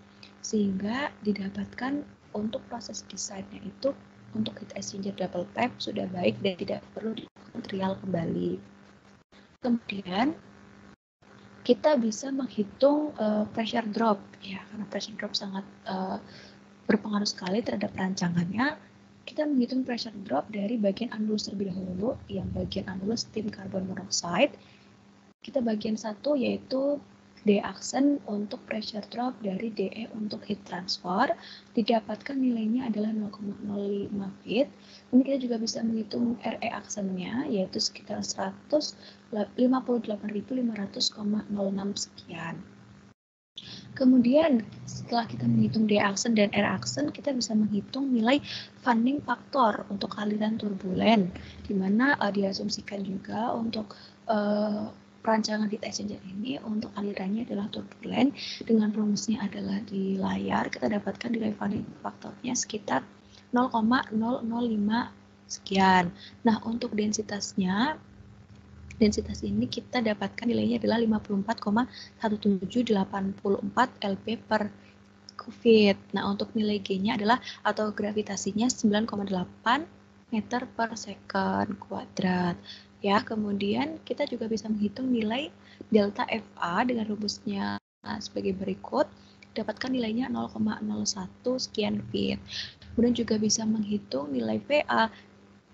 sehingga didapatkan untuk proses desainnya itu untuk heat exchanger double tap sudah baik dan tidak perlu dilakukan trial kembali. Kemudian kita bisa menghitung pressure drop ya, karena pressure drop sangat berpengaruh sekali terhadap rancangannya. Kita menghitung pressure drop dari bagian anulus terlebih dahulu, yang bagian anulus steam carbon monoxide. Kita bagian satu yaitu D-aksen untuk pressure drop dari DE untuk heat transfer, didapatkan nilainya adalah 0,05 feet. Ini kita juga bisa menghitung RE aksennya, yaitu sekitar 158.500,06 sekian. Kemudian setelah kita menghitung D-aksen dan R-aksen, kita bisa menghitung nilai funding faktor untuk aliran turbulen, di mana diasumsikan juga untuk perancangan heat exchanger ini untuk alirannya adalah turbulen. Dengan rumusnya adalah di layar, kita dapatkan nilai funding faktornya sekitar 0,005 sekian. Nah, untuk densitas ini kita dapatkan nilainya adalah 54,1784 lb per kubit. Nah, untuk nilai G-nya adalah atau gravitasinya 9,8 meter per second kuadrat. Ya, kemudian kita juga bisa menghitung nilai delta FA dengan rumusnya sebagai berikut. Dapatkan nilainya 0,01 sekian feet. Kemudian juga bisa menghitung nilai PA,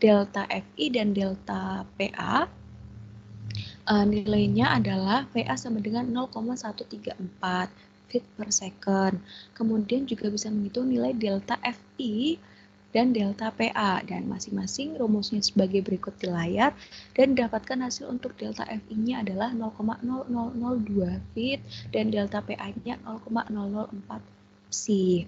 delta FI dan delta PA. Nilainya adalah VA sama dengan 0,134 feet per second. Kemudian juga bisa menghitung nilai delta FI dan delta PA, dan masing-masing rumusnya sebagai berikut di layar, dan dapatkan hasil untuk delta FI-nya adalah 0,0002 feet dan delta PA-nya 0,004 C.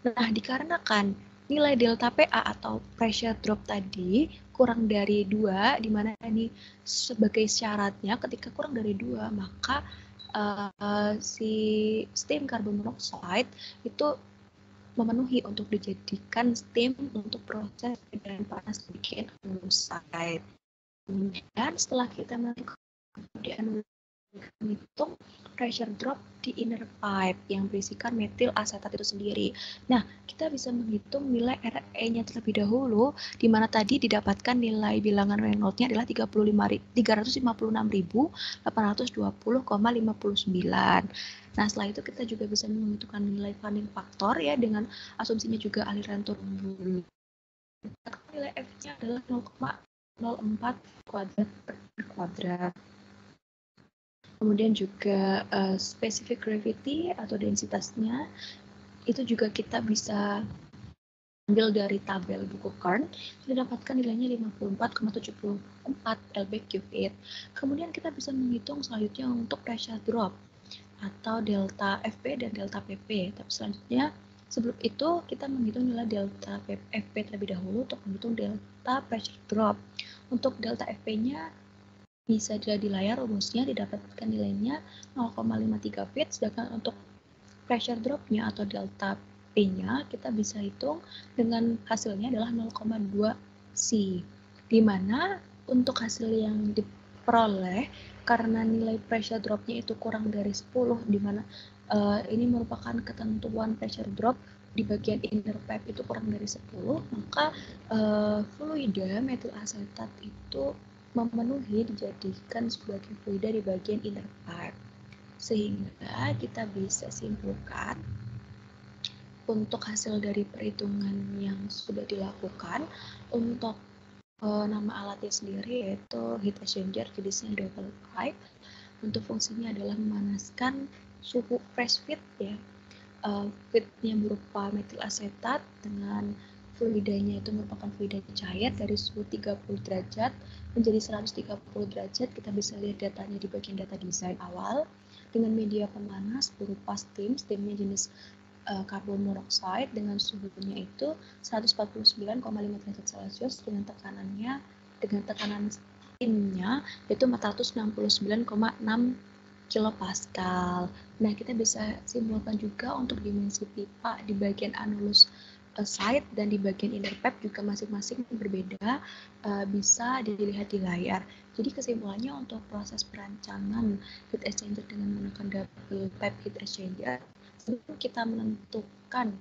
Nah, dikarenakan nilai delta PA atau pressure drop tadi kurang dari 2, di mana ini sebagai syaratnya ketika kurang dari 2, maka si steam carbon monoxide itu memenuhi untuk dijadikan steam untuk proses peredaran panas bikin anulus site. Kemudian setelah kita menghitung pressure drop di inner pipe yang berisikan metil asetat itu sendiri. Nah, kita bisa menghitung nilai RE-nya terlebih dahulu, di mana tadi didapatkan nilai bilangan Reynolds-nya adalah 356.820,59. Nah, setelah itu kita juga bisa menentukan nilai funding faktor ya, dengan asumsinya juga aliran turun. Nilai F-nya adalah 0,04 kuadrat per kuadrat. Kemudian juga specific gravity atau densitasnya itu juga kita bisa ambil dari tabel buku Kern. Kita dapatkan nilainya 54,74 lb/feet. Kemudian kita bisa menghitung selanjutnya untuk pressure drop atau delta FP dan delta PP. Tapi selanjutnya sebelum itu kita menghitung nilai delta FP terlebih dahulu untuk menghitung delta pressure drop. Untuk delta FP-nya bisa dilihat di layar, rumusnya didapatkan nilainya 0,53 feet, sedangkan untuk pressure drop-nya atau delta P-nya kita bisa hitung dengan hasilnya adalah 0,2 C, di mana untuk hasil yang diperoleh karena nilai pressure drop-nya itu kurang dari 10, di mana ini merupakan ketentuan pressure drop di bagian inner pipe itu kurang dari 10, maka fluida metil asetat itu memenuhi dijadikan sebagai fluida di bagian inner pipe. Sehingga kita bisa simpulkan untuk hasil dari perhitungan yang sudah dilakukan untuk nama alatnya sendiri yaitu heat exchanger jenisnya double pipe. Untuk fungsinya adalah memanaskan suhu press feed ya. Feednya berupa metil asetat dengan fluidanya itu merupakan fluida cair dari suhu 30 derajat menjadi 130 derajat. Kita bisa lihat datanya di bagian data desain awal dengan media pemanas berupa steamnya jenis karbon monoxide dengan suhunya itu 149,5 derajat Celcius dengan tekanan steamnya yaitu 469,6 kilopascal. Nah, kita bisa simpulkan juga untuk dimensi pipa di bagian anulus side dan di bagian inner pipe juga masing-masing berbeda, bisa dilihat di layar. Jadi kesimpulannya untuk proses perancangan heat exchanger dengan menggunakan double pipe heat exchanger sebelum kita menentukan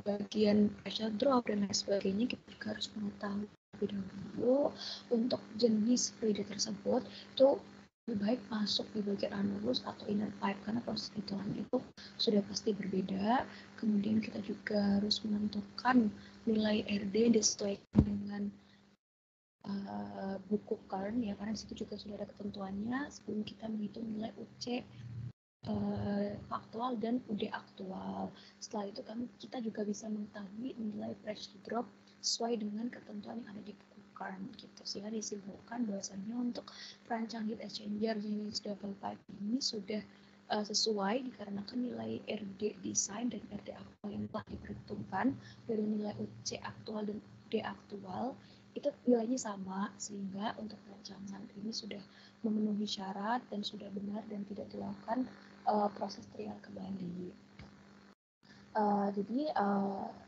bagian pressure drop dan lain sebagainya, kita juga harus mengetahui lebih dahulu untuk jenis fluid tersebut itu lebih baik masuk di bagian anulus atau inner pipe, karena proses hitungannya itu sudah pasti berbeda. Kemudian kita juga harus menentukan nilai RD disesuaikan dengan buku Kern ya, karena disitu juga sudah ada ketentuannya sebelum kita menghitung nilai UC aktual dan UD aktual. Setelah itu kita juga bisa mengetahui nilai pressure drop sesuai dengan ketentuan yang ada di buku Kern gitu. Sehingga disimpulkan bahwasannya untuk perancang heat exchanger jenis double pipe ini sudah sesuai dikarenakan nilai RD desain dan RD aktual yang telah diperhitungkan dari nilai UC aktual dan UD aktual itu nilainya sama, sehingga untuk perancangan ini sudah memenuhi syarat dan sudah benar dan tidak dilakukan proses trial kembali. Jadi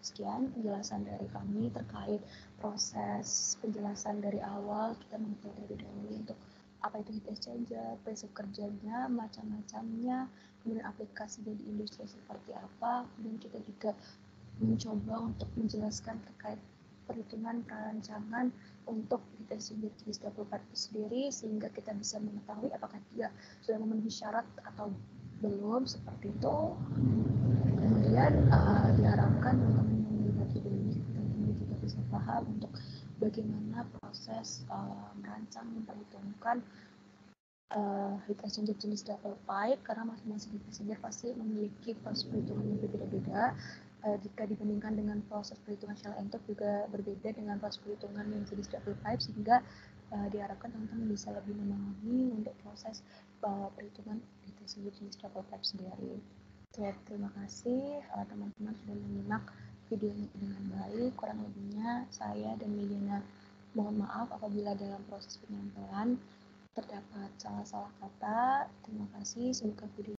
sekian penjelasan dari kami terkait proses penjelasan dari awal. Kita mengetahui terlebih dahulu untuk apa itu heat exchanger, prinsip kerjanya, macam-macamnya, kemudian aplikasinya di industri seperti apa. Kemudian kita juga mencoba untuk menjelaskan terkait perhitungan perancangan untuk heat exchanger jenis double pipe sendiri, sehingga kita bisa mengetahui apakah dia sudah memenuhi syarat atau belum, seperti itu. Kemudian diharapkan teman-teman melihat video ini tentunya juga bisa paham untuk bagaimana proses merancang memperhitungkan heat exchanger jenis double pipe, karena masing-masing heat exchanger pasti memiliki proses perhitungan yang berbeda-beda. Jika dibandingkan dengan proses perhitungan shell and tube juga berbeda dengan proses perhitungan yang jenis double pipe, sehingga diharapkan teman-teman bisa lebih memahami untuk proses perhitungan heat exchanger jenis double pipe sendiri. Terima kasih teman-teman sudah menyimak videonya dengan baik. Kurang lebihnya saya dan Mediana mohon maaf apabila dalam proses penyampaian terdapat salah-salah kata. Terima kasih. Semoga video